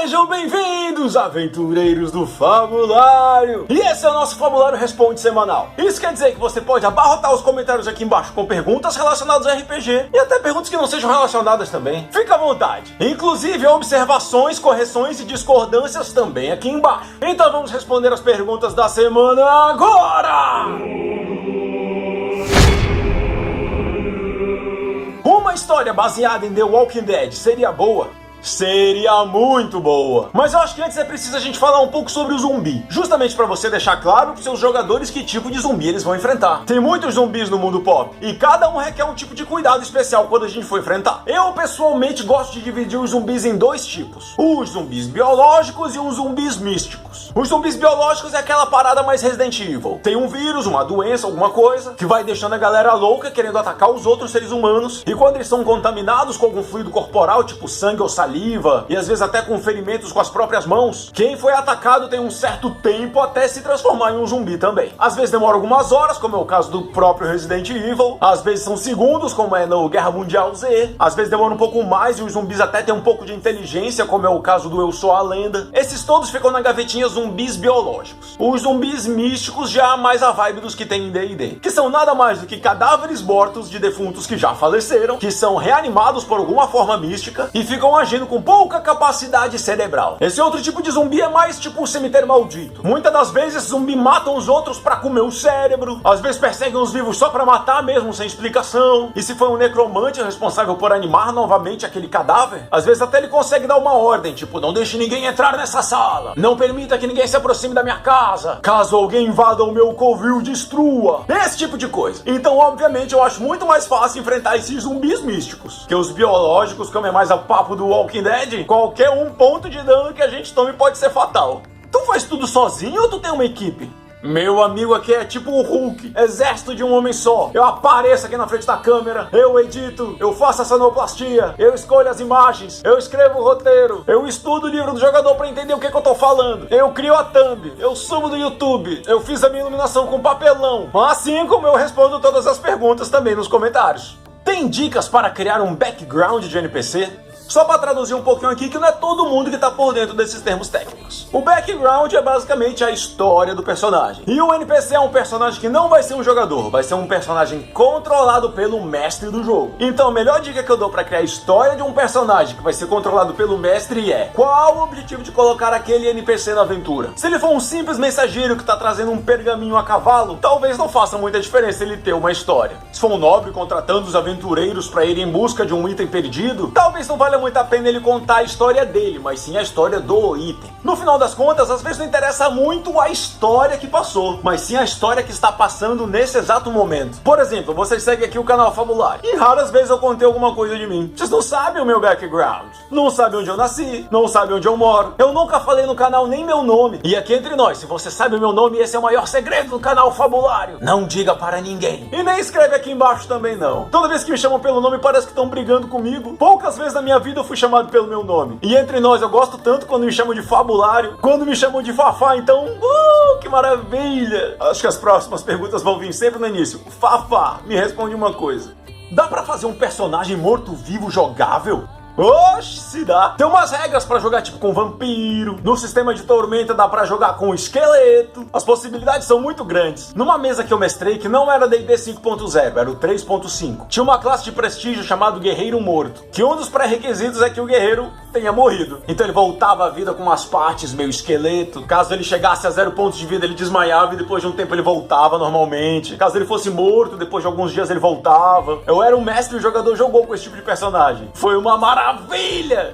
Sejam bem-vindos, aventureiros do Fabulário! E esse é o nosso Fabulário Responde semanal. Isso quer dizer que você pode abarrotar os comentários aqui embaixo com perguntas relacionadas ao RPG e até perguntas que não sejam relacionadas também. Fica à vontade. Inclusive observações, correções e discordâncias também aqui embaixo. Então vamos responder as perguntas da semana agora! Uma história baseada em The Walking Dead seria boa? Seria muito boa. Mas eu acho que antes é preciso a gente falar um pouco sobre o zumbi, justamente pra você deixar claro pros seus jogadores que tipo de zumbi eles vão enfrentar. Tem muitos zumbis no mundo pop e cada um requer um tipo de cuidado especial quando a gente for enfrentar. Eu pessoalmente gosto de dividir os zumbis em dois tipos: os zumbis biológicos e os zumbis místicos. Os zumbis biológicos é aquela parada mais Resident Evil. Tem um vírus, uma doença, alguma coisa que vai deixando a galera louca querendo atacar os outros seres humanos, e quando eles são contaminados com algum fluido corporal, tipo sangue ou saliva, e às vezes até com ferimentos com as próprias mãos, quem foi atacado tem um certo tempo até se transformar em um zumbi também. Às vezes demora algumas horas, como é o caso do próprio Resident Evil, às vezes são segundos, como é no Guerra Mundial Z, às vezes demora um pouco mais e os zumbis até tem um pouco de inteligência, como é o caso do Eu Sou a Lenda. Esses todos ficam na gavetinha zumbis biológicos. Os zumbis místicos já mais a vibe dos que tem em D&D, que são nada mais do que cadáveres mortos de defuntos que já faleceram, que são reanimados por alguma forma mística e ficam agindo com pouca capacidade cerebral. Esse outro tipo de zumbi é mais tipo um cemitério maldito. Muitas das vezes esse zumbi matam os outros pra comer o cérebro, às vezes perseguem os vivos só pra matar mesmo, sem explicação. E se foi um necromante responsável por animar novamente aquele cadáver, às vezes até ele consegue dar uma ordem, tipo: não deixe ninguém entrar nessa sala, não permita que ninguém se aproxime da minha casa, caso alguém invada o meu covil, destrua. Esse tipo de coisa. Então obviamente eu acho muito mais fácil enfrentar esses zumbis místicos que os biológicos, como é mais a papo do Walking Dead. Qualquer um ponto de dano que a gente tome pode ser fatal. Tu faz tudo sozinho ou tu tem uma equipe? Meu amigo aqui é tipo o Hulk, exército de um homem só. Eu apareço aqui na frente da câmera, eu edito, eu faço a sonoplastia, eu escolho as imagens, eu escrevo o roteiro, eu estudo o livro do jogador pra entender o que eu tô falando, eu crio a thumb, eu subo do YouTube, eu fiz a minha iluminação com papelão, assim como eu respondo todas as perguntas também nos comentários. Tem dicas para criar um background de NPC? Só para traduzir um pouquinho aqui, que não é todo mundo que tá por dentro desses termos técnicos. O background é basicamente a história do personagem. E o NPC é um personagem que não vai ser um jogador, vai ser um personagem controlado pelo mestre do jogo. Então a melhor dica que eu dou para criar a história de um personagem que vai ser controlado pelo mestre é: qual o objetivo de colocar aquele NPC na aventura? Se ele for um simples mensageiro que tá trazendo um pergaminho a cavalo, talvez não faça muita diferença ele ter uma história. Se for um nobre contratando os aventureiros para ir em busca de um item perdido, talvez não valha muito a pena ele contar a história dele, mas sim a história do item. No final das contas, às vezes não interessa muito a história que passou, mas sim a história que está passando nesse exato momento. Por exemplo, vocês seguem aqui o canal Fabulário e raras vezes eu contei alguma coisa de mim. Vocês não sabem o meu background, não sabem onde eu nasci, não sabem onde eu moro. Eu nunca falei no canal nem meu nome. E aqui entre nós, se você sabe o meu nome, esse é o maior segredo do canal Fabulário. Não diga para ninguém. E nem escreve aqui embaixo também não. Toda vez que me chamam pelo nome parece que estão brigando comigo. Poucas vezes na minha vida eu fui chamado pelo meu nome. E entre nós, eu gosto tanto quando me chamam de Fabulário, quando me chamam de Fafá, então, que maravilha! Acho que as próximas perguntas vão vir sempre no início. Fafá, me responde uma coisa: dá pra fazer um personagem morto-vivo jogável? Oxe, se dá. Tem umas regras pra jogar tipo com vampiro. No sistema de tormenta dá pra jogar com esqueleto. As possibilidades são muito grandes. Numa mesa que eu mestrei, que não era D&D 5.0, era o 3.5, tinha uma classe de prestígio chamado Guerreiro Morto, que um dos pré-requisitos é que o guerreiro tenha morrido. Então ele voltava à vida com umas partes meio esqueleto. Caso ele chegasse a 0 pontos de vida, ele desmaiava e depois de um tempo ele voltava normalmente. Caso ele fosse morto, depois de alguns dias ele voltava. Eu era um mestre e o jogador jogou com esse tipo de personagem. Foi uma maravilha!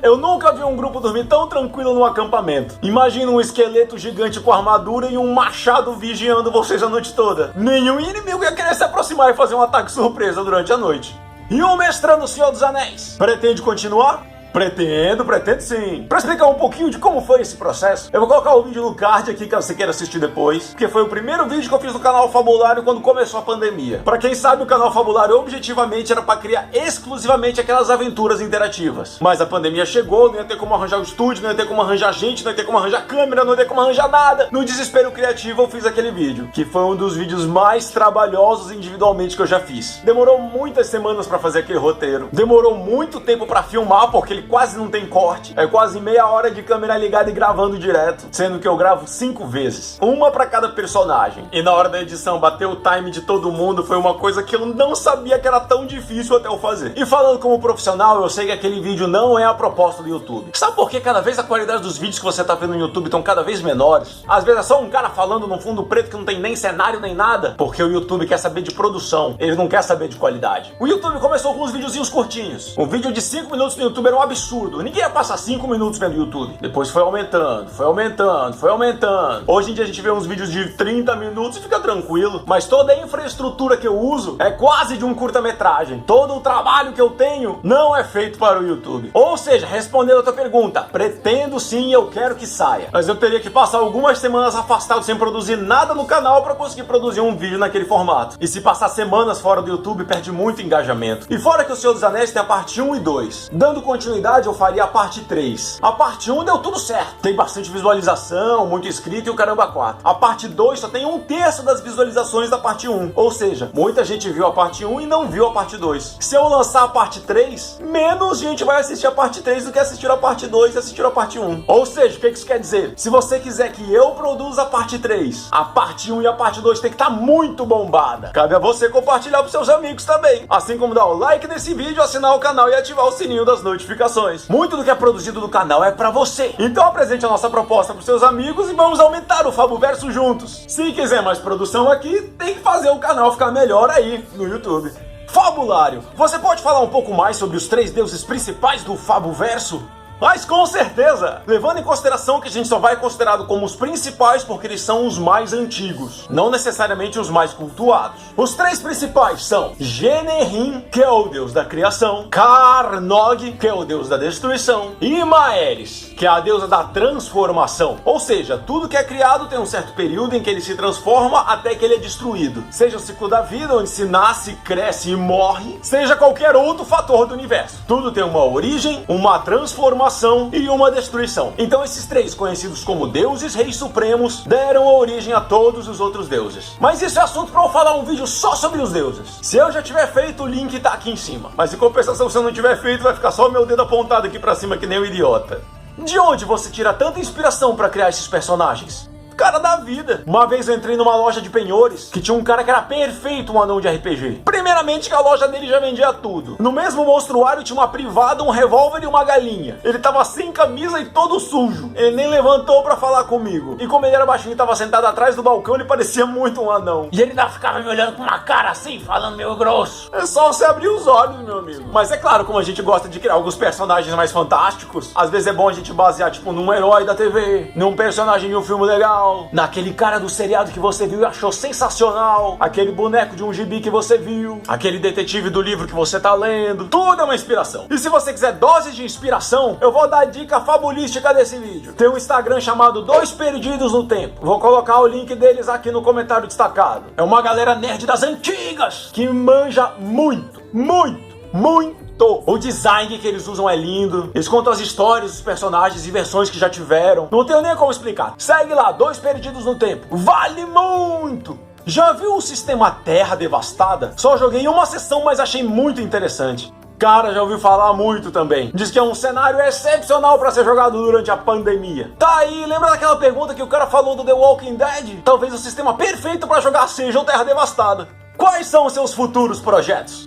Eu nunca vi um grupo dormir tão tranquilo num acampamento. Imagina um esqueleto gigante com armadura e um machado vigiando vocês a noite toda. Nenhum inimigo ia querer se aproximar e fazer um ataque surpresa durante a noite. E o mestrando o Senhor dos Anéis? Pretende continuar? Pretendo sim. Pra explicar um pouquinho de como foi esse processo, eu vou colocar o vídeo no card aqui, caso você queira assistir depois, porque foi o primeiro vídeo que eu fiz no canal Fabulário quando começou a pandemia. Pra quem sabe, o canal Fabulário objetivamente era pra criar exclusivamente aquelas aventuras interativas. Mas a pandemia chegou, não ia ter como arranjar o estúdio, não ia ter como arranjar gente, não ia ter como arranjar câmera, não ia ter como arranjar nada. No desespero criativo eu fiz aquele vídeo, que foi um dos vídeos mais trabalhosos individualmente que eu já fiz. Demorou muitas semanas pra fazer aquele roteiro, demorou muito tempo pra filmar, porque ele quase não tem corte. É quase meia hora de câmera ligada e gravando direto, sendo que eu gravo 5 vezes, uma pra cada personagem. E na hora da edição, bater o time de todo mundo foi uma coisa que eu não sabia que era tão difícil até eu fazer. E falando como profissional, eu sei que aquele vídeo não é a proposta do YouTube. Sabe por que cada vez a qualidade dos vídeos que você tá vendo no YouTube estão cada vez menores? Às vezes é só um cara falando num fundo preto que não tem nem cenário nem nada. Porque o YouTube quer saber de produção, ele não quer saber de qualidade. O YouTube começou com uns videozinhos curtinhos. Um vídeo de 5 minutos no YouTube era um absurdo. Ninguém ia passar 5 minutos vendo YouTube. Depois foi aumentando, foi aumentando, foi aumentando. Hoje em dia a gente vê uns vídeos de 30 minutos e fica tranquilo. Mas toda a infraestrutura que eu uso é quase de um curta-metragem. Todo o trabalho que eu tenho não é feito para o YouTube. Ou seja, respondendo a tua pergunta, pretendo sim e eu quero que saia. Mas eu teria que passar algumas semanas afastado sem produzir nada no canal para conseguir produzir um vídeo naquele formato. E se passar semanas fora do YouTube, perde muito engajamento. E fora que o Senhor dos Anéis tem a parte 1 e 2. Dando continuidade, eu faria a parte 3. A parte 1 deu tudo certo. Tem bastante visualização, muito inscrito e o caramba 4. A parte 2 só tem 1/3 das visualizações da parte 1. Ou seja, muita gente viu a parte 1 e não viu a parte 2. Se eu lançar a parte 3, menos gente vai assistir a parte 3 do que assistir a parte 2 e assistir a parte 1. Ou seja, o que isso quer dizer? Se você quiser que eu produza a parte 3, a parte 1 e a parte 2 tem que estar muito bombada. Cabe a você compartilhar para seus amigos também. Assim como dar o like nesse vídeo, assinar o canal e ativar o sininho das notificações. Muito do que é produzido no canal é para você. Então apresente a nossa proposta para seus amigos e vamos aumentar o Fabuverso juntos. Se quiser mais produção aqui, tem que fazer o canal ficar melhor aí no YouTube. Fabulário, você pode falar um pouco mais sobre os 3 deuses principais do Fabuverso? Mas com certeza, levando em consideração que a gente só vai considerado como os principais porque eles são os mais antigos, não necessariamente os mais cultuados. Os 3 principais são Generin, que é o deus da criação, Karnog, que é o deus da destruição, e Maeris, que é a deusa da transformação. Ou seja, tudo que é criado tem um certo período em que ele se transforma até que ele é destruído. Seja o ciclo da vida, onde se nasce, cresce e morre, seja qualquer outro fator do universo. Tudo tem uma origem, uma transformação e uma destruição. Então esses 3, conhecidos como deuses reis supremos, deram origem a todos os outros deuses. Mas isso é assunto para eu falar um vídeo só sobre os deuses. Se eu já tiver feito, o link tá aqui em cima. Mas em compensação, se eu não tiver feito, vai ficar só o meu dedo apontado aqui para cima que nem um idiota. De onde você tira tanta inspiração para criar esses personagens? Cara da vida. Uma vez eu entrei numa loja de penhores que tinha um cara que era perfeito, um anão de RPG. Primeiramente que a loja dele já vendia tudo. No mesmo monstruário tinha uma privada, um revólver e uma galinha. Ele tava sem camisa e todo sujo. Ele nem levantou pra falar comigo. E como ele era baixinho e tava sentado atrás do balcão, ele parecia muito um anão. E ele ainda ficava me olhando com uma cara assim, falando meio grosso. É só você abrir os olhos, meu amigo. Mas é claro, como a gente gosta de criar alguns personagens mais fantásticos, às vezes é bom a gente basear, tipo, num herói da TV, num personagem de um filme legal, naquele cara do seriado que você viu e achou sensacional, aquele boneco de um gibi que você viu, aquele detetive do livro que você tá lendo. Tudo é uma inspiração. E se você quiser doses de inspiração, eu vou dar a dica fabulística desse vídeo. Tem um Instagram chamado Dois Perdidos no Tempo. Vou colocar o link deles aqui no comentário destacado. É uma galera nerd das antigas que manja muito, muito, muito. O design que eles usam é lindo. Eles contam as histórias dos personagens e versões que já tiveram. Não tenho nem como explicar. Segue lá, Dois Perdidos no Tempo. Vale muito! Já viu o sistema Terra Devastada? Só joguei uma sessão, mas achei muito interessante. Cara, já ouviu falar muito também. Diz que é um cenário excepcional pra ser jogado durante a pandemia. Tá aí, lembra daquela pergunta que o cara falou do The Walking Dead? Talvez o sistema perfeito pra jogar seja o Terra Devastada. Quais são os seus futuros projetos?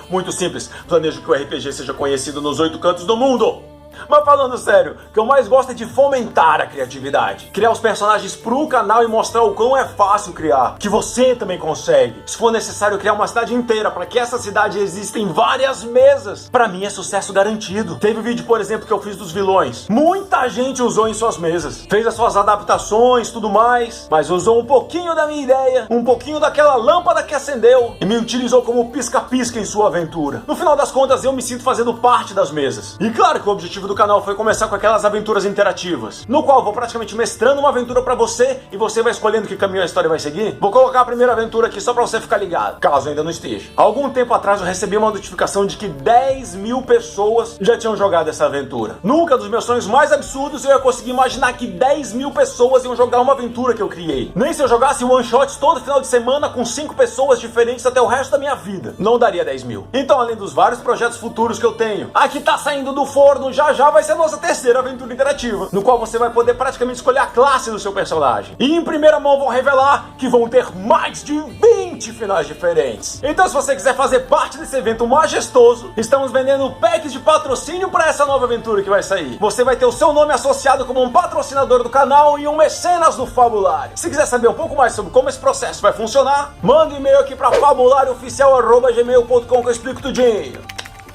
Muito simples. Planejo que o RPG seja conhecido nos 8 cantos do mundo. Mas falando sério, o que eu mais gosto é de fomentar a criatividade. Criar os personagens pro canal e mostrar o quão é fácil criar. Que você também consegue. Se for necessário criar uma cidade inteira para que essa cidade exista em várias mesas, pra mim é sucesso garantido. Teve um vídeo, por exemplo, que eu fiz dos vilões. Muita gente usou em suas mesas. Fez as suas adaptações, tudo mais. Mas usou um pouquinho da minha ideia, um pouquinho daquela lâmpada que acendeu e me utilizou como pisca-pisca em sua aventura. No final das contas, eu me sinto fazendo parte das mesas. E claro que o objetivo do canal foi começar com aquelas aventuras interativas, no qual vou praticamente mestrando uma aventura pra você e você vai escolhendo que caminho a história vai seguir. Vou colocar a primeira aventura aqui só pra você ficar ligado, caso ainda não esteja. Algum tempo atrás eu recebi uma notificação de que 10 mil pessoas já tinham jogado essa aventura. Nunca dos meus sonhos mais absurdos eu ia conseguir imaginar que 10 mil pessoas iam jogar uma aventura que eu criei. Nem se eu jogasse one shots todo final de semana com 5 pessoas diferentes até o resto da minha vida, não daria 10 mil. Então, além dos vários projetos futuros que eu tenho, a que tá saindo do forno já já vai ser a nossa terceira aventura interativa, no qual você vai poder praticamente escolher a classe do seu personagem. E em primeira mão vou revelar que vão ter mais de 20 finais diferentes. Então, se você quiser fazer parte desse evento majestoso, estamos vendendo packs de patrocínio para essa nova aventura que vai sair. Você vai ter o seu nome associado como um patrocinador do canal e um mecenas do Fabulário. Se quiser saber um pouco mais sobre como esse processo vai funcionar, manda um e-mail aqui para fabularioficial@gmail.com que eu explico tudinho.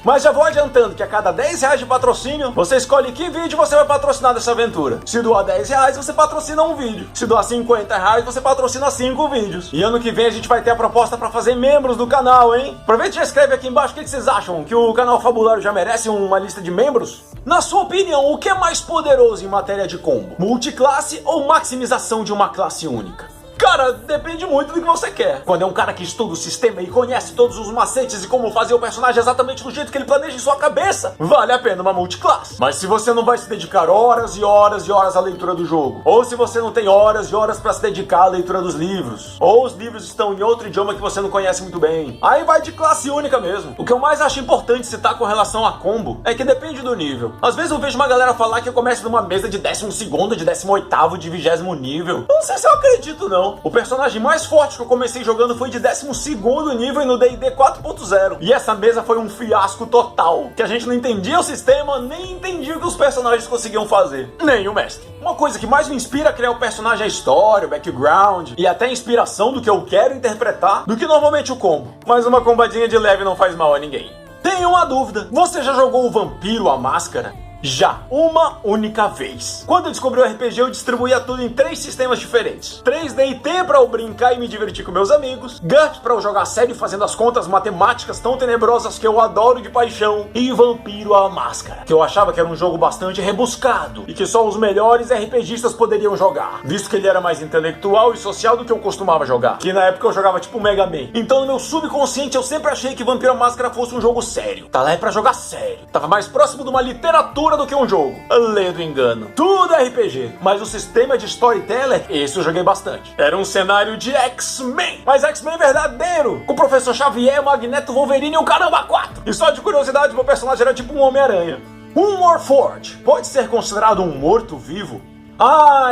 Mas já vou adiantando que a cada 10 reais de patrocínio, você escolhe que vídeo você vai patrocinar dessa aventura. Se doar 10 reais, você patrocina um vídeo. Se doar 50 reais, você patrocina 5 vídeos. E ano que vem a gente vai ter a proposta para fazer membros do canal, hein? Aproveita e já escreve aqui embaixo o que vocês acham. Que o canal Fabulário já merece uma lista de membros? Na sua opinião, o que é mais poderoso em matéria de combo? Multiclasse ou maximização de uma classe única? Cara, depende muito do que você quer. Quando é um cara que estuda o sistema e conhece todos os macetes e como fazer o personagem exatamente do jeito que ele planeja em sua cabeça, vale a pena uma multiclasse. Mas se você não vai se dedicar horas e horas e horas à leitura do jogo, ou se você não tem horas e horas pra se dedicar à leitura dos livros, ou os livros estão em outro idioma que você não conhece muito bem, aí vai de classe única mesmo. O que eu mais acho importante citar com relação a combo é que depende do nível. Às vezes eu vejo uma galera falar que eu começo numa mesa de 12º, de 18º, de 20º nível. Eu não sei se eu acredito não. O personagem mais forte que eu comecei jogando foi de 12º nível no D&D 4.0. E essa mesa foi um fiasco total, que a gente não entendia o sistema, nem entendia o que os personagens conseguiam fazer. Nem o mestre. Uma coisa que mais me inspira a criar o personagem é a história, o background e até a inspiração do que eu quero interpretar, do que normalmente o combo. Mas uma combadinha de leve não faz mal a ninguém. Tenho uma dúvida. Você já jogou o Vampiro à Máscara? Já, uma única vez. Quando eu descobri o RPG, eu distribuía tudo em 3 sistemas diferentes. 3 D&T pra eu brincar e me divertir com meus amigos, GURPS pra eu jogar sério fazendo as contas matemáticas tão tenebrosas que eu adoro de paixão, e Vampiro à Máscara, que eu achava que era um jogo bastante rebuscado e que só os melhores RPGistas poderiam jogar, visto que ele era mais intelectual e social do que eu costumava jogar, que na época eu jogava tipo Mega Man. Então no meu subconsciente eu sempre achei que Vampiro à Máscara fosse um jogo sério. Tá lá é pra jogar sério. Tava mais próximo de uma literatura do que um jogo. Ledo engano. Tudo é RPG, mas o sistema de storyteller, esse eu joguei bastante. Era um cenário de X-Men, mas X-Men verdadeiro, com o Professor Xavier, Magneto, Wolverine e o caramba 4. E só de curiosidade, meu personagem era tipo um Homem-Aranha. Um Warforged pode ser considerado um morto-vivo?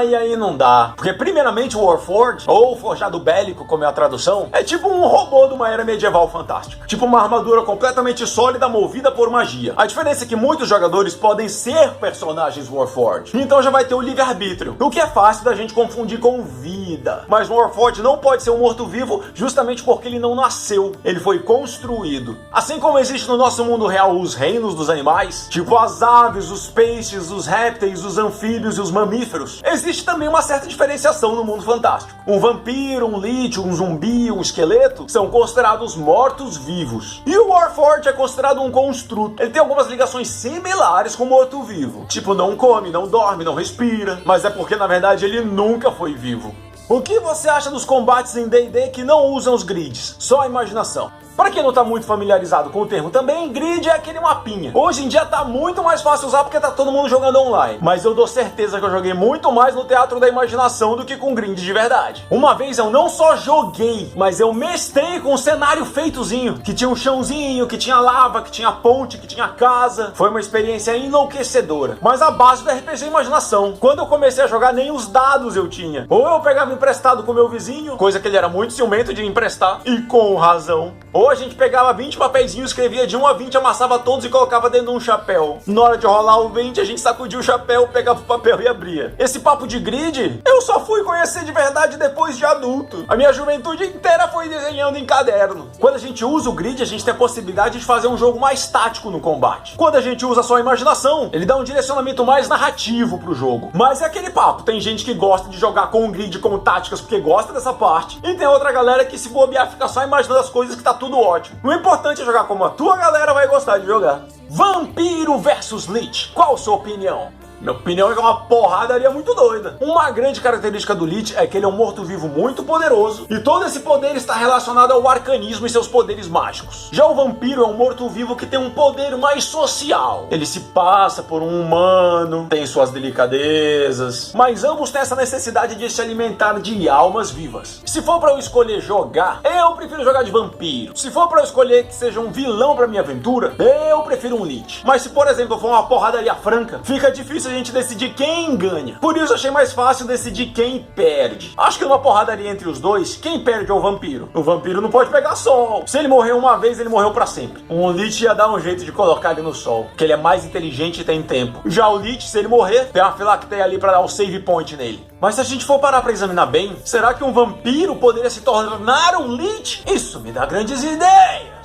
E aí não dá. Porque primeiramente o Warforged, ou Forjado Bélico, como é a tradução, é tipo um robô de uma era medieval fantástica. Tipo uma armadura completamente sólida movida por magia. A diferença é que muitos jogadores podem ser personagens Warforged. Então já vai ter o livre-arbítrio, o que é fácil da gente confundir com vida. Mas o Warforged não pode ser um morto-vivo justamente porque ele não nasceu. Ele foi construído. Assim como existe no nosso mundo real os reinos dos animais, tipo as aves, os peixes, os répteis, os anfíbios e os mamíferos, existe também uma certa diferenciação no mundo fantástico. Um vampiro, um lich, um zumbi, um esqueleto são considerados mortos-vivos. E o Warforged é considerado um construto. Ele tem algumas ligações similares com o morto-vivo. Tipo, não come, não dorme, não respira. Mas é porque, na verdade, ele nunca foi vivo. O que você acha dos combates em D&D que não usam os grids? Só a imaginação. Para quem não tá muito familiarizado com o termo também, grid é aquele mapinha. Hoje em dia tá muito mais fácil usar porque tá todo mundo jogando online. Mas eu dou certeza que eu joguei muito mais no teatro da imaginação do que com grid de verdade. Uma vez eu não só joguei, mas eu mestrei com um cenário feitozinho, que tinha um chãozinho, que tinha lava, que tinha ponte, que tinha casa. Foi uma experiência enlouquecedora. Mas a base do RPG é imaginação. Quando eu comecei a jogar, nem os dados eu tinha. Ou eu pegava emprestado com meu vizinho, coisa que ele era muito ciumento de emprestar, e com razão. Ou a gente pegava 20 papeizinhos, escrevia de 1 a 20, amassava todos e colocava dentro de um chapéu. Na hora de rolar o 20, a gente sacudia o chapéu, pegava o papel e abria. Esse papo de grid, eu só fui conhecer de verdade depois de adulto. A minha juventude inteira foi desenhando em caderno. Quando a gente usa o grid, a gente tem a possibilidade de fazer um jogo mais tático no combate. Quando a gente usa só a imaginação, ele dá um direcionamento mais narrativo pro jogo. Mas é aquele papo, tem gente que gosta de jogar com o grid como táticas porque gosta dessa parte, e tem outra galera que se bobear fica só imaginando as coisas que tá tudo tudo ótimo. O importante é jogar como a tua galera vai gostar de jogar. Vampiro versus Lich. Qual a sua opinião? Minha opinião é que é uma porradaria muito doida. Uma grande característica do Lich é que ele é um morto-vivo muito poderoso e todo esse poder está relacionado ao arcanismo e seus poderes mágicos. Já o vampiro é um morto-vivo que tem um poder mais social. Ele se passa por um humano, tem suas delicadezas, mas ambos têm essa necessidade de se alimentar de almas vivas. Se for para eu escolher jogar, eu prefiro jogar de vampiro. Se for para eu escolher que seja um vilão para minha aventura, eu prefiro um Lich. Mas se, por exemplo, for uma porradaria franca, fica difícil a gente decidir quem ganha. Por isso achei mais fácil decidir quem perde. Acho que numa porradaria entre os dois, quem perde é o vampiro. O vampiro não pode pegar sol. Se ele morrer uma vez, ele morreu pra sempre. Um Lich ia dar um jeito de colocar ele no sol, porque ele é mais inteligente e tem tempo. Já o Lich, se ele morrer, tem uma Phylacteia ali pra dar um save point nele. Mas se a gente for parar pra examinar bem, será que um vampiro poderia se tornar um Lich? Isso me dá grandes ideias.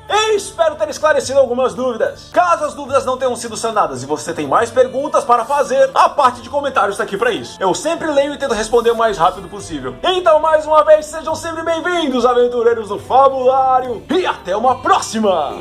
E espero ter esclarecido algumas dúvidas. Caso as dúvidas não tenham sido sanadas e você tem mais perguntas para fazer, a parte de comentários está aqui para isso. Eu sempre leio e tento responder o mais rápido possível. Então, mais uma vez, sejam sempre bem-vindos, aventureiros do Fabulário, e até uma próxima!